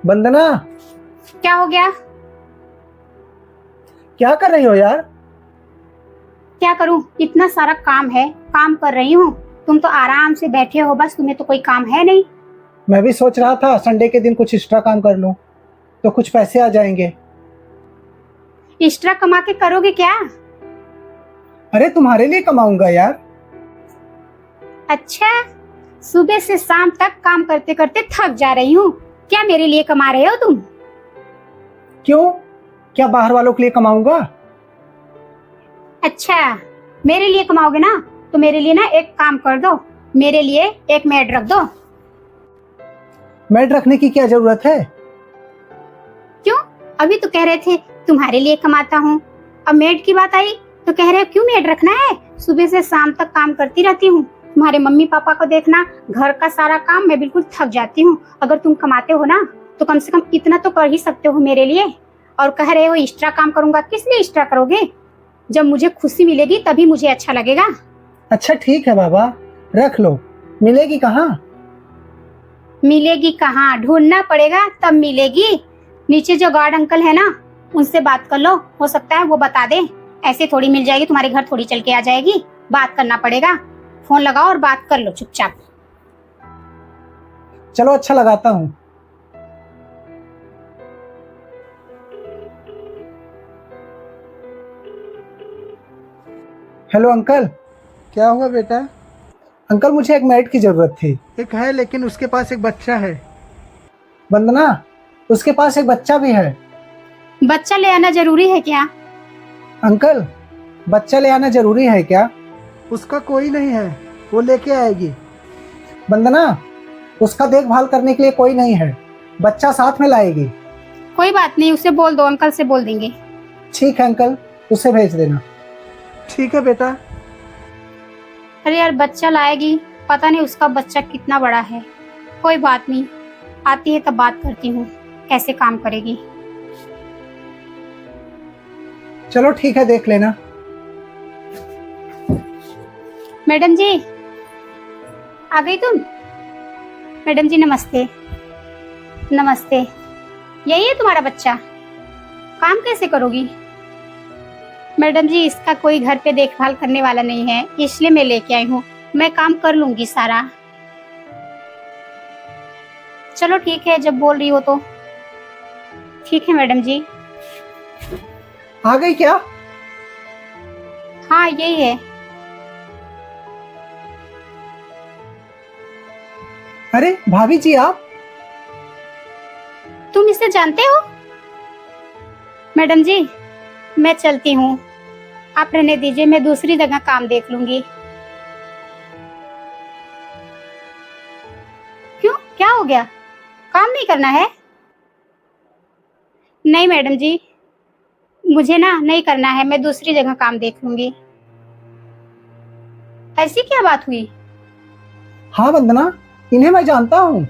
वंदना, क्या हो गया? क्या कर रही हो यार? क्या करूं? इतना सारा काम है, काम कर रही हूँ। तुम तो आराम से बैठे हो, बस तुम्हें तो कोई काम है नहीं। मैं भी सोच रहा था संडे के दिन कुछ एक्स्ट्रा काम कर लूं तो कुछ पैसे आ जाएंगे। एक्स्ट्रा कमा के करोगे क्या? अरे तुम्हारे लिए कमाऊंगा यार। अच्छा, सुबह से शाम तक काम करते करते थक जा रही हूँ। क्या मेरे लिए कमा रहे हो तुम? क्यों? क्या बाहर वालों के लिए कमाऊंगा? अच्छा, मेरे लिए कमाओगे ना, तो मेरे लिए ना एक काम कर दो, मेरे लिए एक मेड रख दो। मेड रखने की क्या जरूरत है? क्यों? अभी तो कह रहे थे तुम्हारे लिए कमाता हूँ, अब मेड की बात आई तो कह रहे हो क्यों मेड रखना है? सुबह से शाम तक काम करती रहती हूँ, तुम्हारे मम्मी पापा को देखना, घर का सारा काम, मैं बिल्कुल थक जाती हूँ। अगर तुम कमाते हो ना तो कम से कम इतना तो कर ही सकते हो मेरे लिए। और कह रहे हो एक्स्ट्रा काम करूंगा, किस लिए एक्स्ट्रा करोगे? जब मुझे खुशी मिलेगी तभी मुझे अच्छा लगेगा। अच्छा ठीक है बाबा, रख लो। मिलेगी कहाँ? मिलेगी कहाँ? ढूंढना पड़ेगा तब मिलेगी। नीचे जो गार्ड अंकल है ना, उनसे बात कर लो, हो सकता है वो बता दे। ऐसे थोड़ी मिल जाएगी, तुम्हारे घर थोड़ी चल के आ जाएगी, बात करना पड़ेगा। फोन लगाओ और बात कर लो चुपचाप। चलो अच्छा लगाता हूँ। Hello uncle. क्या हुआ बेटा? अंकल मुझे एक मेड की जरूरत थी। एक है लेकिन उसके पास एक बच्चा है। वंदना, उसके पास एक बच्चा भी है। बच्चा ले आना जरूरी है क्या? अंकल, बच्चा ले आना जरूरी है क्या? उसका कोई नहीं है, वो लेके आएगी। वंदना, उसका देखभाल करने के लिए कोई नहीं है, बच्चा साथ में लाएगी। कोई बात नहीं, उसे बोल दो, अंकल से बोल देंगे। ठीक है अंकल, उसे भेज देना। ठीक है बेटा। अरे यार, बच्चा लाएगी, पता नहीं उसका बच्चा कितना बड़ा है। कोई बात नहीं, आती है तब बात करती हूँ कैसे काम करेगी। चलो ठीक है, देख लेना। मैडम जी, आ गई तुम? मैडम जी नमस्ते। नमस्ते। यही है तुम्हारा बच्चा? काम कैसे करोगी? मैडम जी, इसका कोई घर पे देखभाल करने वाला नहीं है, इसलिए मैं लेके आई हूँ। मैं काम कर लूंगी सारा। चलो ठीक है, जब बोल रही हो तो ठीक है मैडम जी। आ गई क्या? हाँ यही है। अरे भाभी जी, आप? तुम इसे जानते हो? मैडम जी, मैं चलती हूँ, आप रहने दीजिए, मैं दूसरी जगह काम देख लूंगी। क्यों, क्या हो गया? काम नहीं करना है? नहीं मैडम जी, मुझे ना नहीं करना है, मैं दूसरी जगह काम देख लूंगी। ऐसी क्या बात हुई? हाँ वंदना, इन्हें मैं जानता हूँ।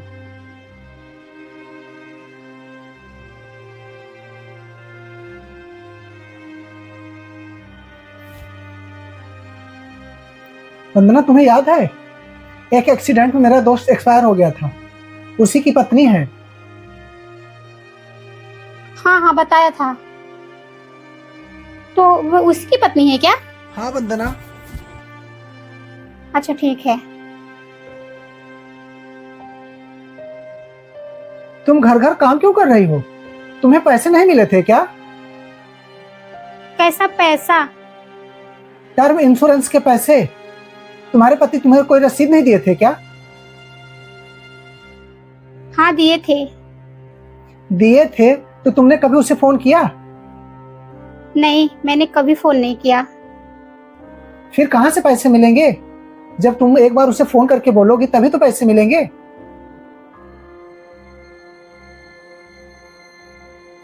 वंदना, तुम्हें याद है एक एक्सीडेंट में मेरा दोस्त एक्सपायर हो गया था, उसी की पत्नी है। हाँ हाँ बताया था। तो वो उसकी पत्नी है क्या? हाँ वंदना। अच्छा ठीक है। तुम घर घर काम क्यों कर रही हो? तुम्हें पैसे नहीं मिले थे क्या? कैसा पैसा? टर्म इंश्योरेंस के पैसे। तुम्हारे पति तुम्हें कोई रसीद नहीं दिए थे क्या? हाँ दिए थे। दिए थे तो तुमने कभी उसे फोन किया? नहीं, मैंने कभी फोन नहीं किया। फिर कहां से पैसे मिलेंगे? जब तुम एक बार उसे फोन करके बोलोगी तभी तो पैसे मिलेंगे।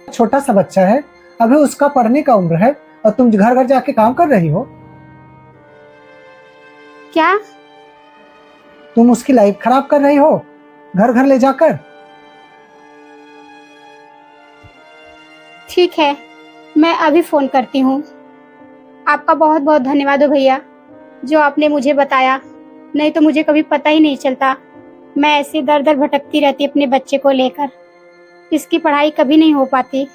छोटा सा बच्चा है, अभी उसका पढ़ने का उम्र है, और तुम घर घर जाके काम कर रही हो। क्या? तुम उसकी लाइफ खराब कर रही हो घर घर ले जाकर। ठीक है, मैं अभी फोन करती हूँ। आपका बहुत बहुत धन्यवाद हो भैया, जो आपने मुझे बताया, नहीं तो मुझे कभी पता ही नहीं चलता। मैं ऐसे दर दर भटकती रहती अपने बच्चे को लेकर। इसकी पढ़ाई कभी नहीं हो पाती।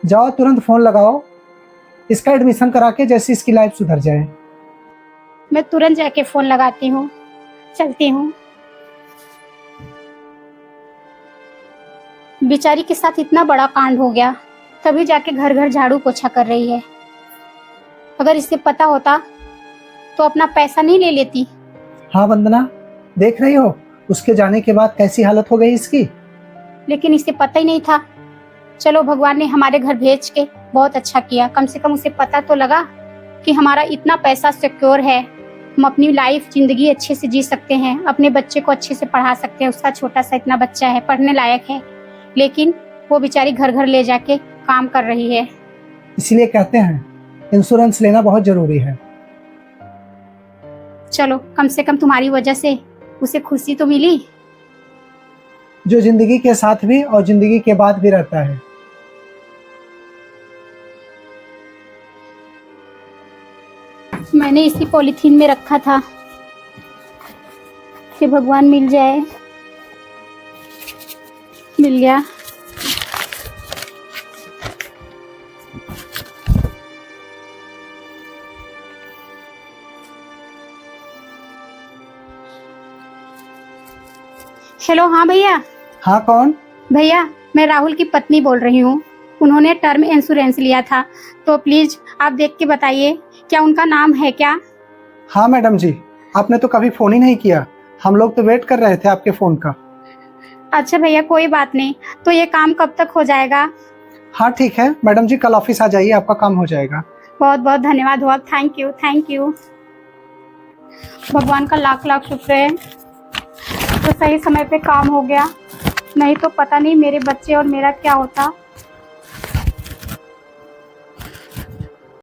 जाओ तुरंत फोन लगाओ, इसका एडमिशन करा के जैसे इसकी लाइफ सुधर जाए। मैं तुरंत जाके फोन लगाती हूँ, चलती हूँ। बेचारी के साथ इतना बड़ा कांड हो गया, तभी जाके घर घर झाड़ू पोछा कर रही है। अगर इसे पता होता तो अपना पैसा नहीं ले लेती। हाँ वंदना, देख रही हो उसके जाने के बाद कैसी हालत हो गई इसकी। लेकिन इसे पता ही नहीं था। चलो, भगवान ने हमारे घर भेज के बहुत अच्छा किया। कम से कम उसे पता तो लगा कि हमारा इतना पैसा सिक्योर है, हम अपनी लाइफ जिंदगी अच्छे से जी सकते हैं, अपने बच्चे को अच्छे से पढ़ा सकते हैं। उसका छोटा सा इतना बच्चा है, पढ़ने लायक है, लेकिन वो बेचारी घर घर ले जाके काम कर रही है। इसीलिए कहते हैं इंश्योरेंस लेना बहुत जरूरी है। चलो, कम से कम तुम्हारी वजह से उसे खुशी तो मिली। जो जिंदगी के साथ भी और जिंदगी के बाद भी रहता है। मैंने इसी पॉलीथीन में रखा था कि भगवान मिल जाए। मिल गया। हेलो, हाँ भैया। हाँ कौन? भैया, मैं राहुल की पत्नी बोल रही हूँ। उन्होंने टर्म इंश्योरेंस लिया था, तो प्लीज आप देख के बताइए क्या उनका नाम है क्या? हाँ मैडम जी, आपने तो कभी फोन ही नहीं किया, हम लोग तो वेट कर रहे थे आपके फोन का। अच्छा भैया, कोई बात नहीं। तो ये काम कब तक हो जाएगा? हाँ ठीक है मैडम जी, कल ऑफिस आ जाइए, आपका काम हो जाएगा। बहुत बहुत धन्यवाद हुआ। Thank you, thank you. भगवान का लाख लाख शुक्र है तो सही समय पे काम हो गया, नहीं तो पता नहीं मेरे बच्चे और मेरा क्या होता।